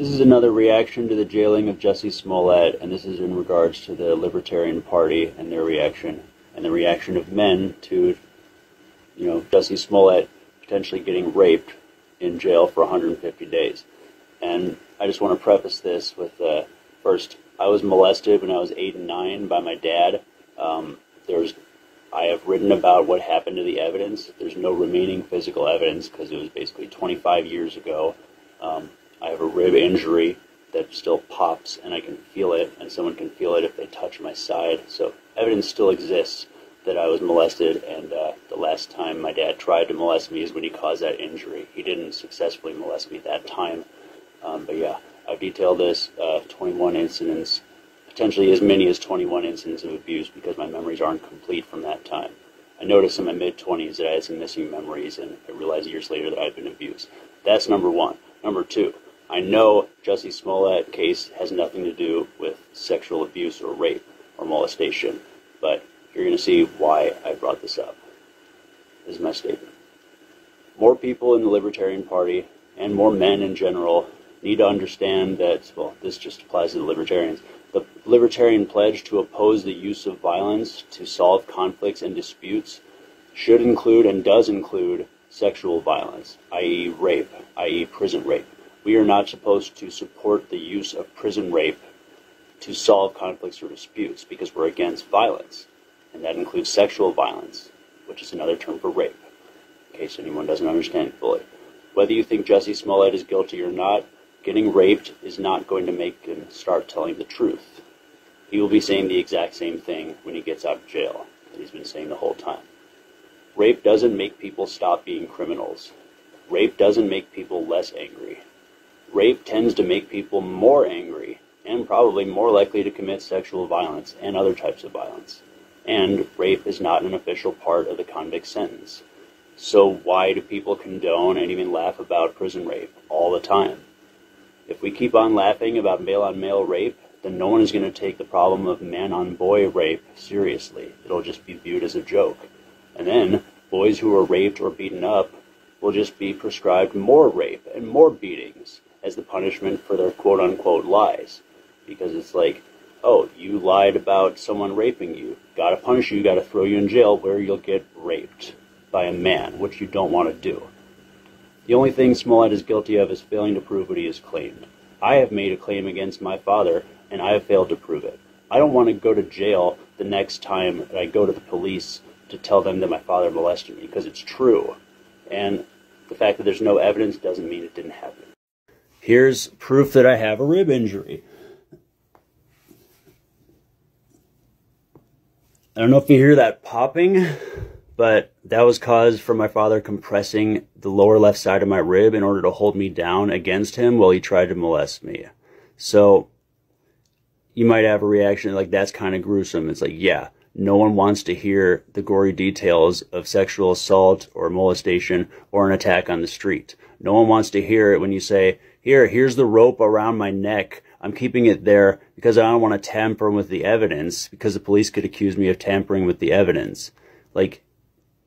This is another reaction to the jailing of Jussie Smollett, and this is in regards to the Libertarian Party and their reaction, and the reaction of men to, Jussie Smollett potentially getting raped in jail for 150 days. And I just want to preface this with, first, I was molested when I was 8 and 9 by my dad. I have written about what happened to the evidence. There's no remaining physical evidence because it was basically 25 years ago. I have a rib injury that still pops, and I can feel it, and someone can feel it if they touch my side. So evidence still exists that I was molested, and the last time my dad tried to molest me is when he caused that injury. He didn't successfully molest me that time. But yeah, I've detailed this, 21 incidents, potentially as many as 21 incidents of abuse because my memories aren't complete from that time. I noticed in my mid-20s that I had some missing memories, and I realized years later that I had been abused. That's number one. Number two, I know Jussie Smollett case has nothing to do with sexual abuse or rape or molestation, but you're going to see why I brought this up. This is my statement. More people in the Libertarian Party, and more men in general, need to understand that, well, this just applies to the Libertarians. The Libertarian pledge to oppose the use of violence to solve conflicts and disputes should include and does include sexual violence, i.e. rape, i.e. prison rape. We are not supposed to support the use of prison rape to solve conflicts or disputes because we're against violence. And that includes sexual violence, which is another term for rape, in case anyone doesn't understand fully. Whether you think Jussie Smollett is guilty or not, getting raped is not going to make him start telling the truth. He will be saying the exact same thing when he gets out of jail that he's been saying the whole time. Rape doesn't make people stop being criminals. Rape doesn't make people less angry. Rape tends to make people more angry and probably more likely to commit sexual violence and other types of violence. And rape is not an official part of the convict sentence. So why do people condone and even laugh about prison rape all the time? If we keep on laughing about male-on-male rape, then no one is going to take the problem of man-on-boy rape seriously. It'll just be viewed as a joke. And then boys who are raped or beaten up will just be prescribed more rape and more beatings as the punishment for their quote-unquote lies. Because it's like, oh, you lied about someone raping you. Gotta punish you, gotta throw you in jail where you'll get raped by a man, which you don't want to do. The only thing Smollett is guilty of is failing to prove what he has claimed. I have made a claim against my father, and I have failed to prove it. I don't want to go to jail the next time that I go to the police to tell them that my father molested me, because it's true. And the fact that there's no evidence doesn't mean it didn't happen. Here's proof that I have a rib injury. I don't know if you hear that popping, but that was caused from my father compressing the lower left side of my rib in order to hold me down against him while he tried to molest me. So you might have a reaction like, that's kind of gruesome. It's like, yeah, no one wants to hear the gory details of sexual assault or molestation or an attack on the street. No one wants to hear it when you say, here's the rope around my neck. I'm keeping it there because I don't want to tamper with the evidence, because the police could accuse me of tampering with the evidence. Like,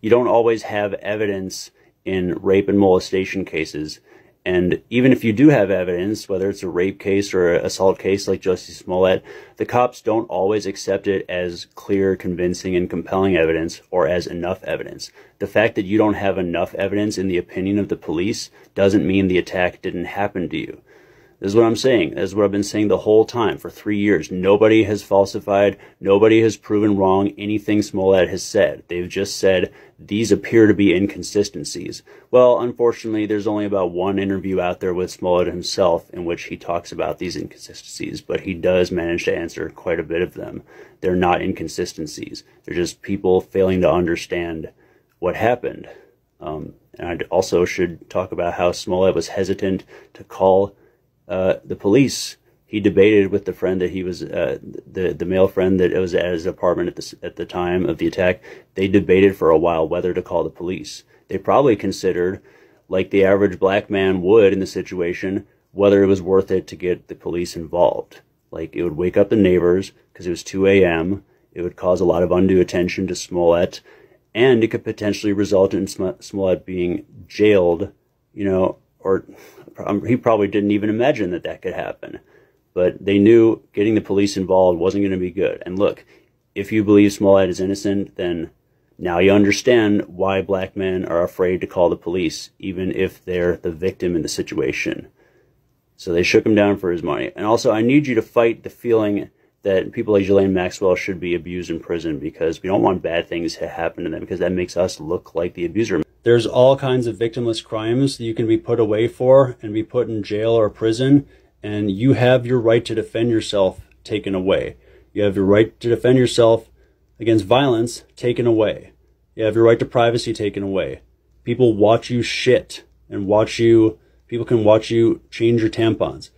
you don't always have evidence in rape and molestation cases. And even if you do have evidence, whether it's a rape case or an assault case like Jussie Smollett, the cops don't always accept it as clear, convincing, and compelling evidence, or as enough evidence. The fact that you don't have enough evidence in the opinion of the police doesn't mean the attack didn't happen to you. This is what I'm saying. This is what I've been saying the whole time for 3 years. Nobody has falsified, nobody has proven wrong anything Smollett has said. They've just said, these appear to be inconsistencies. Well, unfortunately, there's only about one interview out there with Smollett himself in which he talks about these inconsistencies, but he does manage to answer quite a bit of them. They're not inconsistencies. They're just people failing to understand what happened. And I also should talk about how Smollett was hesitant to call the police. He debated with the friend that he was, the male friend that was at his apartment at the time of the attack. They debated for a while whether to call the police. They probably considered, like the average black man would in the situation, whether it was worth it to get the police involved. Like, it would wake up the neighbors because it was 2 a.m. It would cause a lot of undue attention to and it could potentially result in Smollett being jailed, or he probably didn't even imagine that that could happen. But they knew getting the police involved wasn't going to be good. And look, if you believe Smollett is innocent, then now you understand why black men are afraid to call the police, even if they're the victim in the situation. So they shook him down for his money. And also, I need you to fight the feeling that people like Ghislaine Maxwell should be abused in prison, because we don't want bad things to happen to them, because that makes us look like the abuser. There's all kinds of victimless crimes that you can be put away for and be put in jail or prison, and you have your right to defend yourself taken away. You have your right to defend yourself against violence taken away. You have your right to privacy taken away. People watch you shit and people can watch you change your tampons.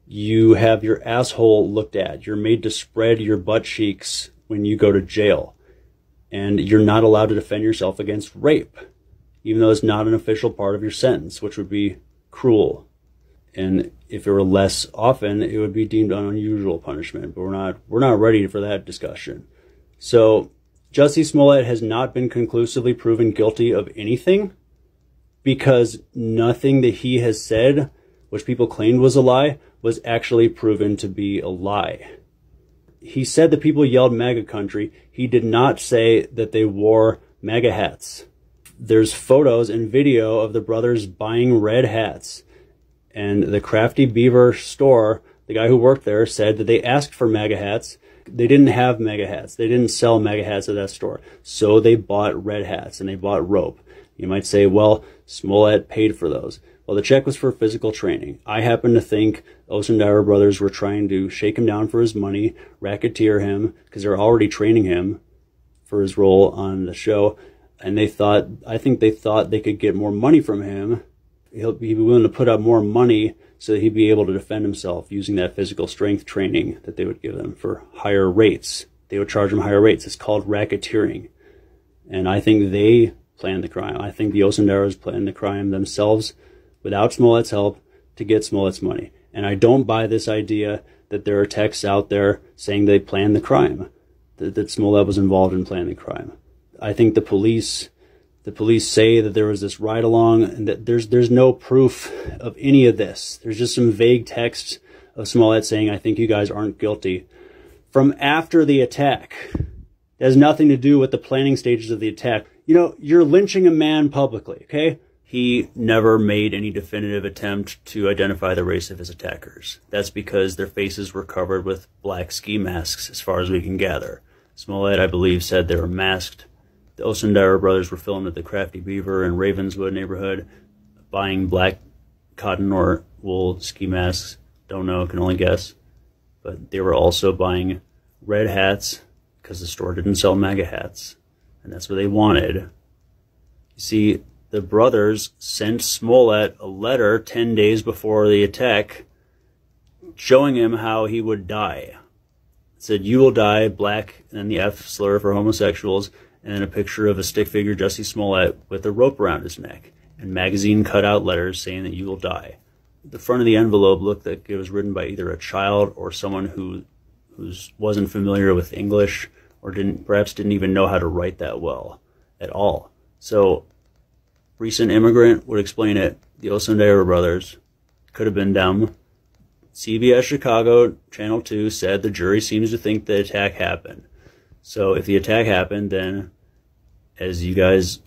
You have your asshole looked at. You're made to spread your butt cheeks when you go to jail. And you're not allowed to defend yourself against rape, even though it's not an official part of your sentence, which would be cruel. And if it were less often, it would be deemed an unusual punishment. But we're not ready for that discussion. So Jussie Smollett has not been conclusively proven guilty of anything, because nothing that he has said, which people claimed was a lie, was actually proven to be a lie. He said that people yelled MAGA country. He did not say that they wore MAGA hats. There's photos and video of the brothers buying red hats. And the Crafty Beaver store, the guy who worked there, said that they asked for MAGA hats. They didn't have MAGA hats. They didn't sell MAGA hats at that store. So they bought red hats and they bought rope. You might say, well, Smollett paid for those. Well, the check was for physical training. I happen to think Osendire brothers were trying to shake him down for his money, racketeer him, because they're already training him for his role on the show. And I think they thought they could get more money from him. He'd be willing to put up more money so that he'd be able to defend himself using that physical strength training that they would give them for higher rates. They would charge him higher rates. It's called racketeering. And I think they planned the crime. I think the Osendires planned the crime themselves without Smollett's help to get Smollett's money. And I don't buy this idea that there are texts out there saying they planned the crime, that Smollett was involved in planning the crime. I think the police say that there was this ride-along, and that there's no proof of any of this. There's just some vague text of Smollett saying, I think you guys aren't guilty, from after the attack. It has nothing to do with the planning stages of the attack. You know, you're lynching a man publicly, okay? He never made any definitive attempt to identify the race of his attackers. That's because their faces were covered with black ski masks, as far as we can gather. Smollett, I believe, said they were masked. The Osendire brothers were filmed at the Crafty Beaver in Ravenswood neighborhood, buying black cotton or wool ski masks. Don't know, can only guess. But they were also buying red hats, because the store didn't sell MAGA hats. And that's what they wanted. You see, the brothers sent Smollett a letter 10 days before the attack showing him how he would die. It said, you will die, black, and then the F slur for homosexuals, and then a picture of a stick figure Jussie Smollett with a rope around his neck, and magazine cutout letters saying that you will die. The front of the envelope looked like it was written by either a child or someone who wasn't familiar with English, or perhaps didn't even know how to write that well at all. So, recent immigrant would explain it. The Osendire brothers could have been dumb. CBS Chicago, Channel 2, said the jury seems to think the attack happened. So if the attack happened, then, as you guys,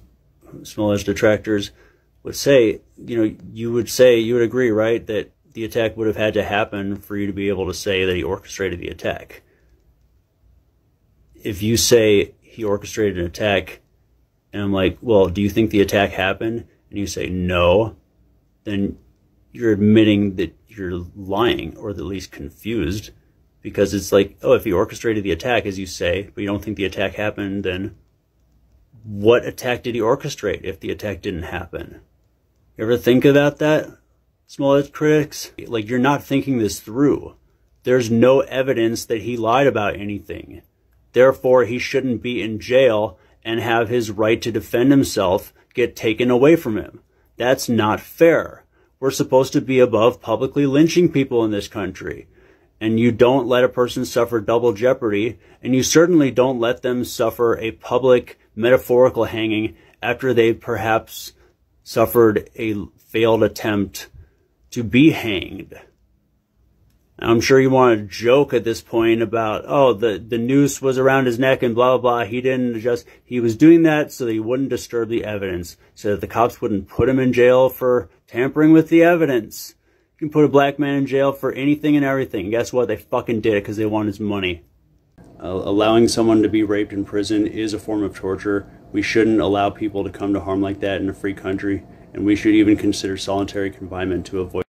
Smollett's detractors, would say, you would agree, right, that the attack would have had to happen for you to be able to say that he orchestrated the attack. If you say he orchestrated an attack, and I'm like, well, do you think the attack happened? And you say no, then you're admitting that you're lying, or at least confused, because it's like, oh, if he orchestrated the attack, as you say, but you don't think the attack happened, then what attack did he orchestrate if the attack didn't happen? You ever think about that, Smollett critics? Like, you're not thinking this through. There's no evidence that he lied about anything. Therefore, he shouldn't be in jail and have his right to defend himself get taken away from him. That's not fair. We're supposed to be above publicly lynching people in this country. And you don't let a person suffer double jeopardy, and you certainly don't let them suffer a public metaphorical hanging after they perhaps suffered a failed attempt to be hanged. I'm sure you want to joke at this point about, oh, the noose was around his neck and blah, blah, blah. He was doing that so that he wouldn't disturb the evidence, so that the cops wouldn't put him in jail for tampering with the evidence. You can put a black man in jail for anything and everything. Guess what? They fucking did it because they want his money. Allowing someone to be raped in prison is a form of torture. We shouldn't allow people to come to harm like that in a free country, and we should even consider solitary confinement to avoid